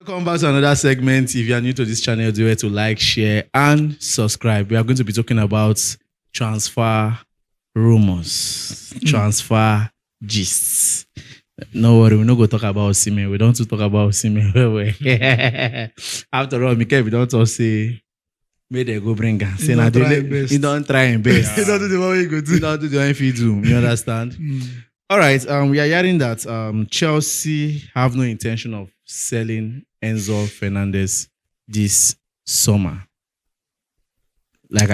Welcome back to another segment. If you are new to this channel, do it to like, share, and subscribe. We are going to be talking about transfer rumors, transfer gists. No worry, we're not going to talk about Osimhen. We don't want to talk about Osimhen. After all, Mikel, we don't talk say, may they go bring her. Say, he don't try him best. He don't do the one he go do. He don't do the one he do. You understand? All right. We are hearing that Chelsea have no intention of selling Enzo Fernandez this summer. Like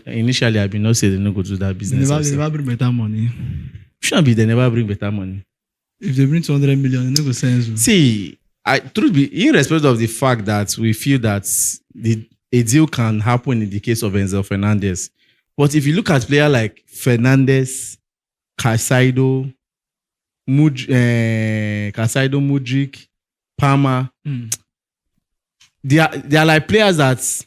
initially, I've been not saying they no go do that business. They never bring better money. Shouldn't be they never bring better money. If they bring 200 million, they no go sell Enzo. See, truth be, irrespective of the fact that we feel that a deal can happen in the case of Enzo Fernandez, but if you look at players like Fernandez, Caicedo, Mudryk, Palmer, they are like players that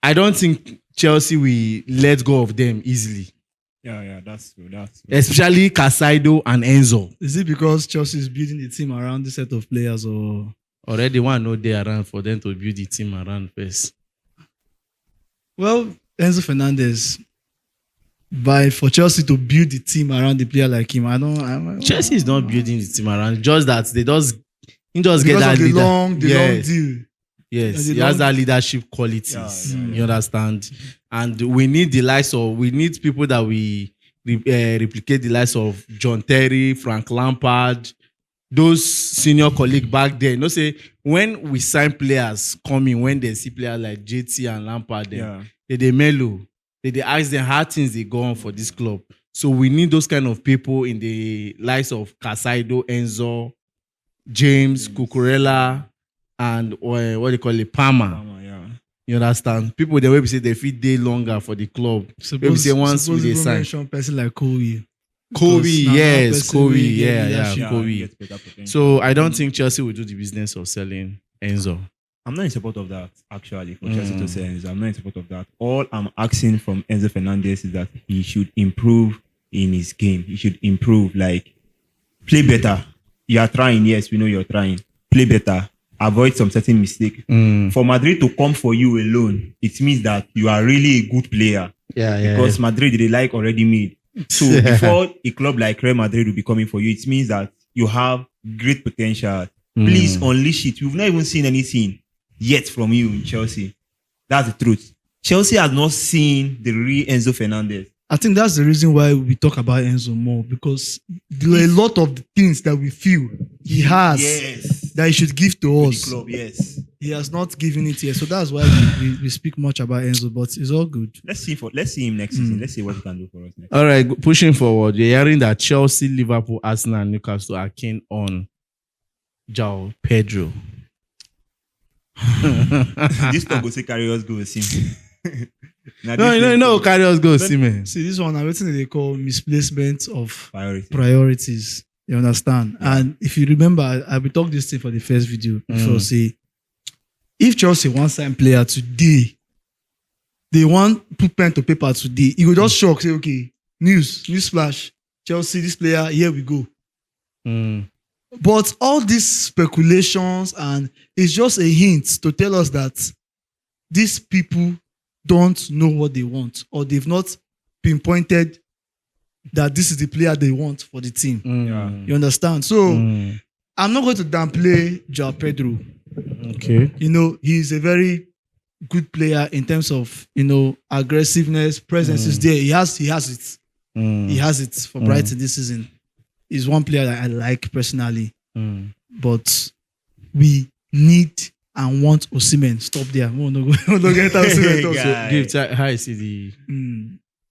I don't think Chelsea will let go of them easily. Yeah, that's true. Especially Caicedo and Enzo. Is it because Chelsea is building the team around this set of players, or already one no day around for them to build the team around first? Well, Enzo Fernandez, for Chelsea to build the team around the player like him, Chelsea is not building the team around. Just that he just get that leader. Long deal. Yes, he has that leadership qualities. Yeah. You understand? And we need we need people that we replicate the likes of John Terry, Frank Lampard, those senior colleagues back there. You know, say when we sign players coming, when they see players like JT and Lampard, they mellow. They ask them how things they go on for this club. So we need those kind of people in the likes of Caicedo, Enzo, James, Cucurella, and what they call it, Palmer. You understand? People the way we say they fit day longer for the club. Maybe say once we sign. Mention person like Kobe, yes, Kobe, yeah, Kobe. So I don't think Chelsea will do the business of selling Enzo. I'm not in support of that, actually, for Chelsea to sell Enzo. I'm not in support of that. All I'm asking from Enzo Fernandez is that he should improve in his game. He should improve, like, play better. You are trying, yes, we know you're trying. Play better. Avoid some certain mistake. For Madrid to come for you alone, it means that you are really a good player. Because Madrid, they like already made. So before a club like Real Madrid will be coming for you, it means that you have great potential. Please unleash it. We've not even seen anything yet from you in Chelsea. That's the truth. Chelsea has not seen the real Enzo Fernandez. I think that's the reason why we talk about Enzo more, because there are a lot of the things that we feel he has that he should give to us. The club, yes. He has not given it yet. So that's why we speak much about Enzo, but it's all good. Let's see him next season. Let's see what he can do for us next. All right, pushing forward. You're hearing that Chelsea, Liverpool, Arsenal, and Newcastle are keen on Joao Pedro. This talk will say carry us go see. No, carry us go see, man. See, this one, I'm waiting they call misplacement of priorities. You understand? Yeah. And if you remember, I will talk this thing for the first video before. Say, if Chelsea want sign player today, they want put pen to paper today, you will just shock, say, okay, news flash, Chelsea, this player, here we go. But all these speculations, and it's just a hint to tell us that these people don't know what they want, or they've not pinpointed that this is the player they want for the team. You understand? So I'm not going to downplay Joao Pedro. Okay. You know, he's a very good player in terms of, you know, aggressiveness, presence is there. He has it. He has it for Brighton this season. He's one player that I like personally. But we need and want Osimhen. Stop there. We don't get Osimhen. So, how you see the...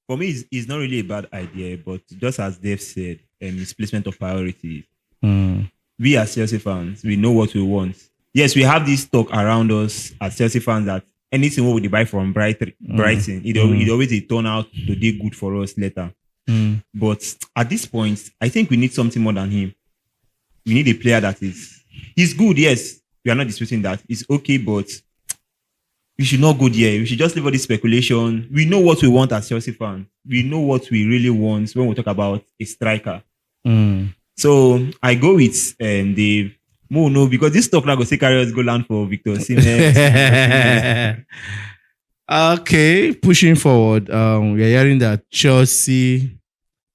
For me, it's not really a bad idea, but just as Dave said, misplacement of priorities. We as Chelsea fans, we know what we want. Yes, we have this talk around us as Chelsea fans that anything we buy from Brighton, it always turn out to do good for us later. But at this point, I think we need something more than him. We need a player that he's good, yes. We are not disputing that. It's okay, but we should not go there. We should just leave all this speculation. We know what we want as Chelsea fans. We know what we really want when we talk about a striker. So I go with the Mo no, because this talk now go say carry us go land for Victor Osimhen. Okay, pushing forward. We're hearing that Chelsea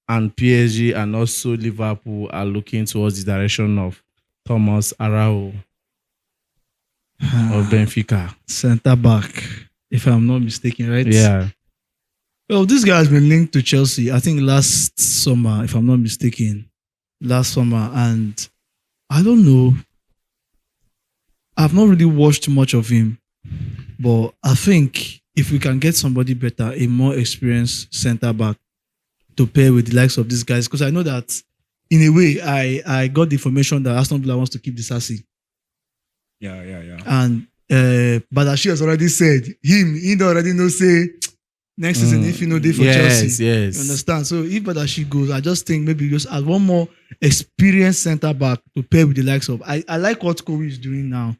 and PSG and also Liverpool are looking towards the direction of Thomas Arau of Benfica. Centre back, if I'm not mistaken, right? Yeah. Well, this guy has been linked to Chelsea, I think last summer, if I'm not mistaken. Last summer. And I don't know. I've not really watched much of him. But I think if we can get somebody better, a more experienced centre back to pair with the likes of these guys, because I know that in a way, I got the information that Aston Villa wants to keep this Disasi. Yeah. And Badashi has already said, he already knows, say, next season, if you know they for Chelsea. Yes. You understand? So if Badashi goes, I just think maybe just add one more experienced centre back to pair with the likes of. I like what Kobe is doing now.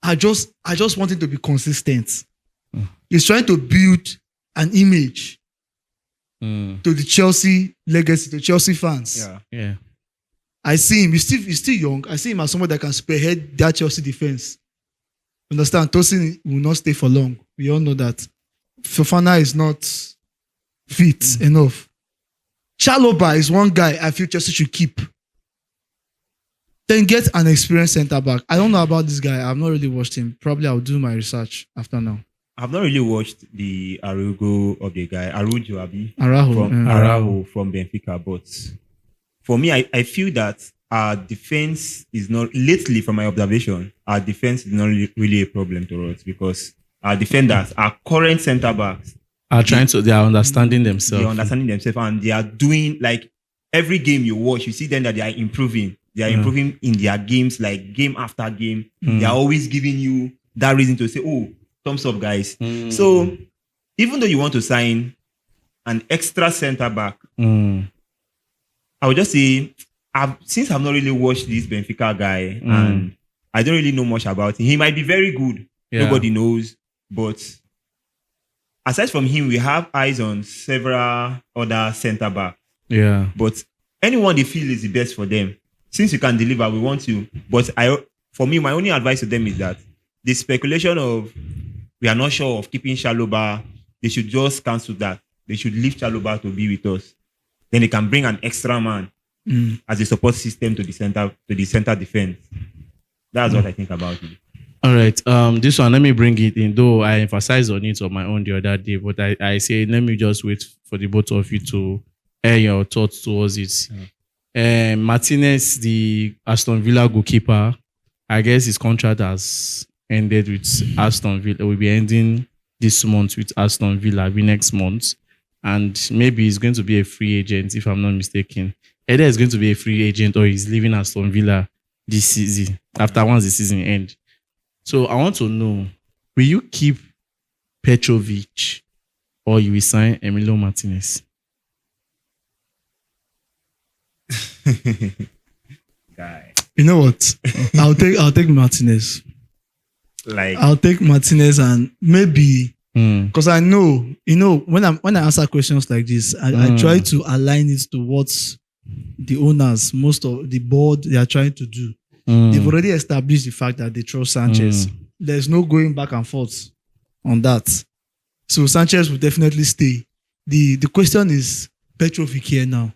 I just want him to be consistent. He's trying to build an image to the Chelsea legacy, to Chelsea fans. Yeah. I see him. He's still young. I see him as someone that can spearhead that Chelsea defense. Understand? Tosin will not stay for long. We all know that. Fofana is not fit enough. Chalobah is one guy I feel Chelsea should keep. Then get an experienced centre back. I don't know about this guy. I've not really watched him. Probably I'll do my research after now. I've not really watched the Arugo of the guy, Araujo from Benfica, but for me, I feel that our defense is not, lately from my observation, our defense is not really a problem to us, because our defenders, our current centre backs, they are understanding themselves. They are understanding themselves, and they are doing, like, every game you watch, you see them that they are improving. They are improving in their games, like game after game. They are always giving you that reason to say, oh, thumbs up, guys. So even though you want to sign an extra centre back, I would just say, since I've not really watched this Benfica guy and I don't really know much about him, he might be very good. Yeah. Nobody knows. But aside from him, we have eyes on several other centre backs. Yeah. But anyone they feel is the best for them. Since you can deliver, we want you. But for me, my only advice to them is that the speculation of we are not sure of keeping Chalobah, they should just cancel that. They should leave Chalobah to be with us. Then they can bring an extra man as a support system to the center defense. That's what I think about it. All right. This one, let me bring it in. Though I emphasized on it on my own the other day, but I say let me just wait for the both of you to air your thoughts towards it. Martinez, the Aston Villa goalkeeper, I guess his contract has ended with Aston Villa. It will be ending this month with Aston Villa, be next month. And maybe he's going to be a free agent, if I'm not mistaken. Either he's going to be a free agent or he's leaving Aston Villa this season, once the season ends. So I want to know, will you keep Petrovic or you will sign Emiliano Martinez? Guy. You know what? I'll take Martinez. I'll take Martinez, and maybe because I know, when I answer questions like this, I try to align it to what the owners, most of the board, they are trying to do. They've already established the fact that they trust Sanchez. There's no going back and forth on that. So Sanchez will definitely stay. The question is Petrovic here now.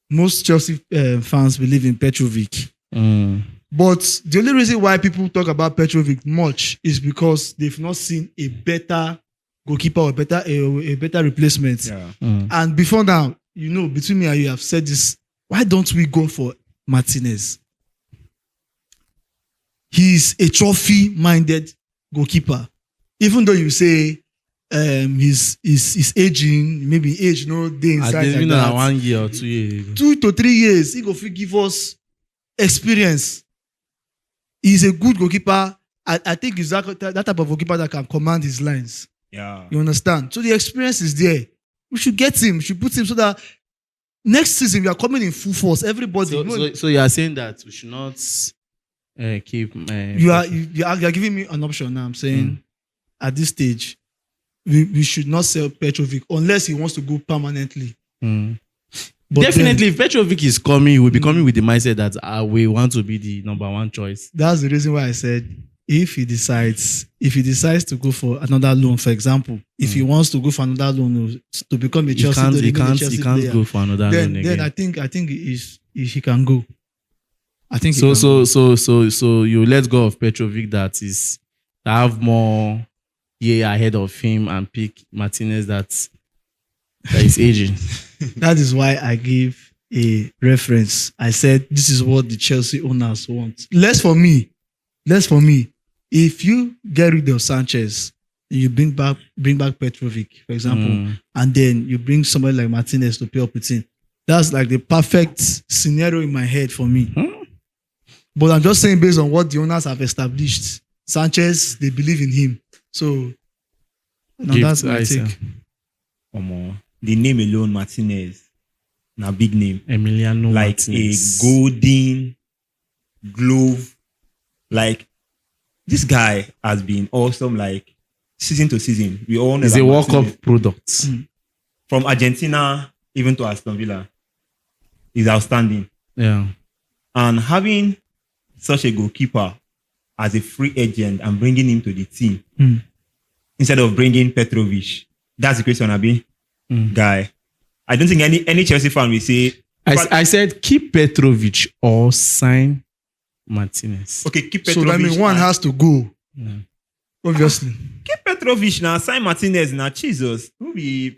Most Chelsea fans believe in Petrovic. But the only reason why people talk about Petrovic much is because they've not seen a better goalkeeper or a better replacement. Yeah. And before now, between me and you have said this, why don't we go for Martinez? He's a trophy-minded goalkeeper. Even though you say he's aging, maybe age no day inside like that. 1 year or 2 years. 2 to 3 years, he go give us experience. He's a good goalkeeper. I think he's that type of goalkeeper that can command his lines. Yeah. You understand? So the experience is there. We should get him. We should put him so that next season we are coming in full force. Everybody. So you are saying that we should not keep. You are giving me an option now. I'm saying at this stage, we should not sell Petrovic unless he wants to go permanently. But Definitely, if Petrovic is coming, he will be coming with the mindset that we want to be the number one choice. That's the reason why I said if he decides to go for another loan, for example, if he wants to go for another loan to become a Chelsea, He can't go for another loan again. Then I think he can go. I think so you let go of Petrovic that have more year ahead of him and pick Martinez that is aging. That is why I gave a reference. I said this is what the Chelsea owners want. Less for me. If you get rid of Sanchez, you bring back Petrovic, for example, and then you bring somebody like Martinez to play up with him. That's like the perfect scenario in my head for me. But I'm just saying based on what the owners have established. Sanchez, they believe in him. So that's my take. The name alone, Martinez, a big name. Emiliano like Martinez. A golden glove. Like this guy has been awesome. Like season to season, we all know. He's a World Cup product. From Argentina even to Aston Villa, he's outstanding. Yeah, and having such a goalkeeper as a free agent and bringing him to the team instead of bringing Petrovic, that's the question, Abi. Guy, I don't think any Chelsea fan will say. I said keep Petrovic or sign Martinez. Okay, keep Petrovic. So that means one has to go. Obviously. Keep Petrovic now, sign Martinez now. Jesus. No, you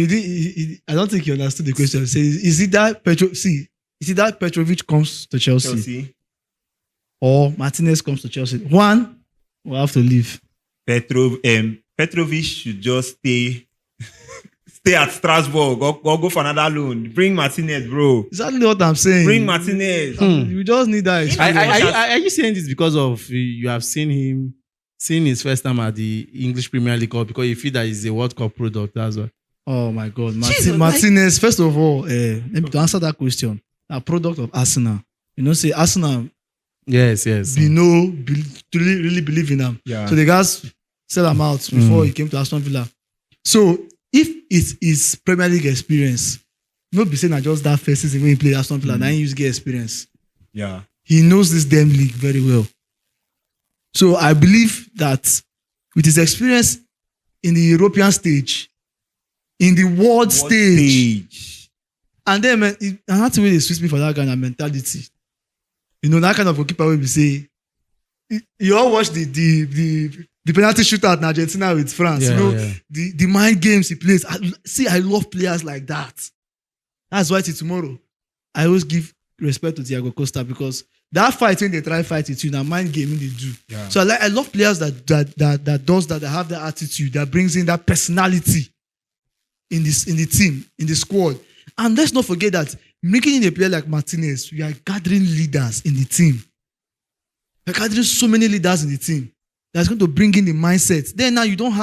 did. I don't think you understood the question. Say, is it that Petrovic comes to Chelsea? Or Martinez comes to Chelsea? One will have to leave. Petrovic should just stay at Strasbourg or go for another loan. Bring Martinez, bro. Exactly what I'm saying. Bring Martinez. You just need that experience. Are you saying this because of you have seen his first time at the English Premier League Cup because you feel that he's a World Cup product as well? Oh my God. Martinez, first of all, let me to answer that question. A product of Arsenal. Say Arsenal. Yes. Really believe in them. Yeah. So the guys sell him out before he came to Aston Villa. So if it's his Premier League experience, not be saying that just that first season when he played Aston Villa, now he used to get experience. Yeah. He knows this damn league very well. So I believe that with his experience in the European stage, in the world stage, and then man, I had to really switch me for that kind of mentality. That kind of goalkeeper will be say, you all watch the penalty shootout in Argentina with France. The mind games he plays. I love players like that. That's why till tomorrow, I always give respect to Thiago Costa because that fight when they try fight with you, now mind gaming they do. Yeah. So I love players that does that have that attitude, that brings in that personality in the team, in the squad. And let's not forget that making in a player like Martinez, we are gathering leaders in the team. We're gathering so many leaders in the team that's going to bring in the mindset. Then now you won't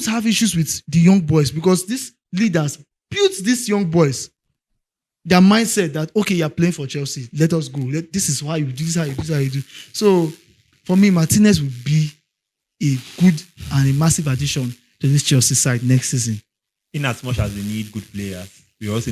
have issues with the young boys because these leaders built these young boys. Their mindset that, okay, you're playing for Chelsea. Let us go. This is how you do. This is how you do. This is how you do. So, for me, Martinez would be a good and a massive addition to this Chelsea side next season. In as much as we need good players, we also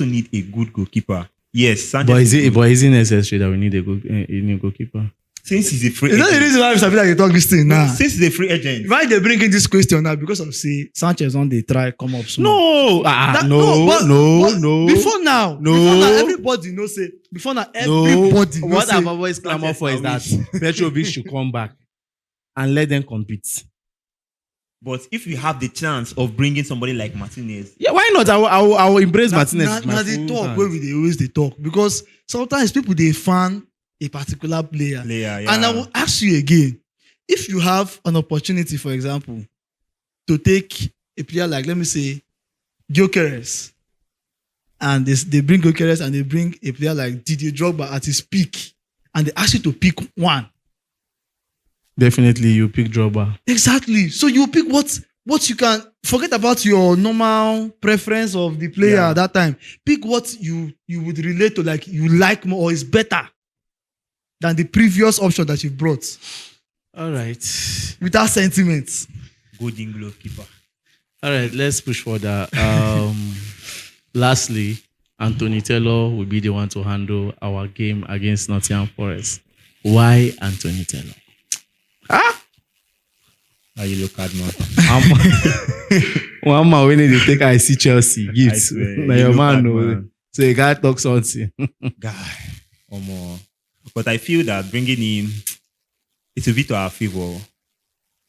need a good goalkeeper. Yes, Sanchez. But is it necessary that we need a new goalkeeper? Since he's a free agent. It's not the reason why I'm like you talk this thing now. Since he's a free agent. Why they bring in this question now? Because of Sanchez on the try come up small. No. Before now, everybody knows it. Before now, everybody knows what I've always clamored for is that Petrovic should come back and let them compete. But if we have the chance of bringing somebody like Martinez, why not? I will embrace Martinez. Now they talk where they always talk because sometimes people they fan a particular player. And I will ask you again, if you have an opportunity, for example, to take a player like, let me say, Gyökeres, and they bring Gyökeres and they bring a player like Didier Drogba at his peak, and they ask you to pick one. Definitely, you pick Drogba. Exactly. So you pick what you can forget about your normal preference of the player at that time. Pick what you would relate to, like you like more or is better than the previous option that you brought. All right. Without sentiments. Golden glove keeper. All right, let's push further. lastly, Anthony Taylor will be the one to handle our game against Nottingham Forest. Why Anthony Taylor? How you look at man? One man when they take I see Chelsea gifts. Now your man know. So you gotta talk something. Guy, but I feel that bringing him, it's a bit to our favor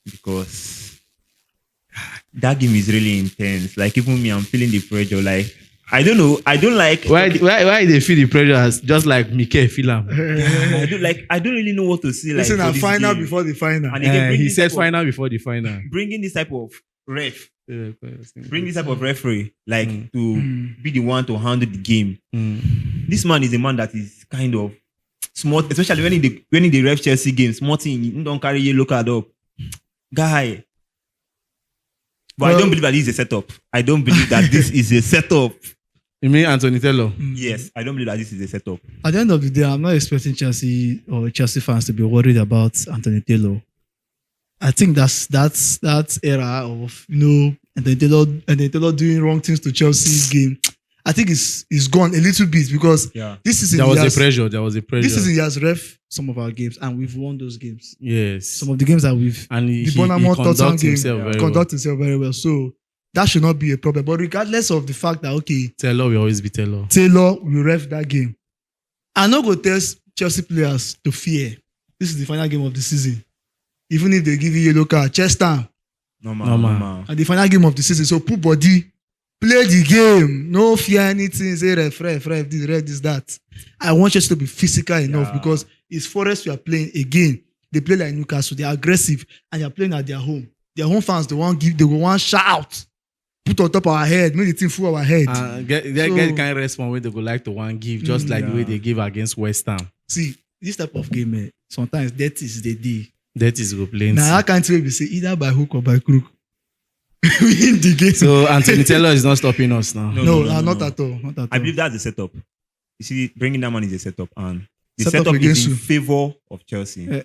because that game is really intense. Like even me, I'm feeling the pressure. Like I don't know. I don't like why they feel the pressure as just like Mike feel him. I don't really know what to say. Like listen, a final game. Before the final. And again, he said final before the final. Bringing this type of ref, bring this type of referee, like to be the one to handle the game. This man is a man that is kind of smart, especially when in the ref Chelsea game, smart thing, you don't carry yellow card up, guy. But I don't believe that this is a setup. I don't believe that this is a setup. You mean Anthony Taylor? Yes, I don't believe that this is a setup. At the end of the day, I'm not expecting Chelsea or Chelsea fans to be worried about Anthony Taylor. I think that's era of Anthony Taylor doing wrong things to Chelsea's game. I think it's gone a little bit because this season there was a pressure. This season he has ref some of our games and we've won those games. Yes, some of the games that we've and the Bournemouth Tottenham game conduct himself very well. So that should not be a problem. But regardless of the fact that Taylor will always be Taylor. Taylor will ref that game. I'm not going to tell Chelsea players to fear. This is the final game of the season. Even if they give you yellow card, chest down. No man. And the final game of the season. So put body, play the game. No fear anything. Say ref, this, that. I want Chelsea to be physical enough because it's Forest we are playing again. They play like Newcastle. They are aggressive and they are playing at their home. Their home fans, they will want shout. Put on top of our head, make the team full our head. Get the kind of response where they go like to one give, just like the way they give against West Ham. See, this type of game, sometimes that is the day. That is go playing. Now I can't be say either by hook or by crook. We in the game. So Anthony Taylor is not stopping us now. No, not at all. Not at all. I believe that's the setup. You see, bringing that man is a setup, and the setup is in favor of Chelsea.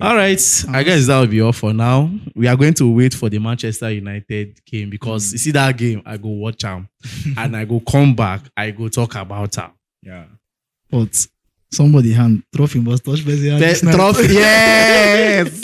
All right, I guess that will be all for now. We are going to wait for the Manchester United game because you see that game, I go watch them and I go come back, I go talk about them. Yeah. But somebody hand trophy must touch trophy, yes.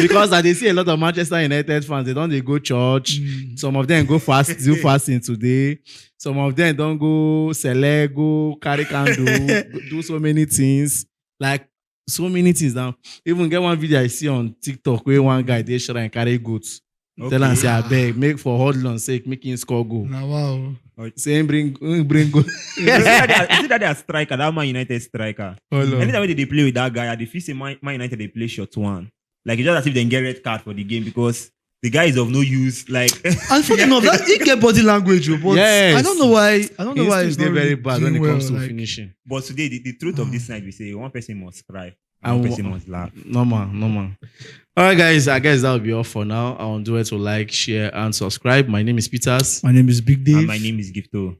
Because they see a lot of Manchester United fans, they go church. Some of them go do fasting today. Some of them don't go select, go carry candle, do so many things. Like so many things now. Even get one video I see on TikTok where one guy they sure and carry goods. Tell him say I beg, make for Hodlon's sake, make him score goal. Wow. Say bring goal. Is it that they are striker, that Man United striker? Anytime they play with that guy, at the first Man United they play short one. Like it's just as if they get red card for the game because the guy is of no use. Like and funny enough, that he get body language, but yes. I don't know why it's not very bad when it comes to like, finishing. But today, the truth of this night, we say one person must cry, one person must laugh. No man. All right, guys. I guess that will be all for now. I want to like, share, and subscribe. My name is Peters. My name is Big Dave. And my name is Gifto.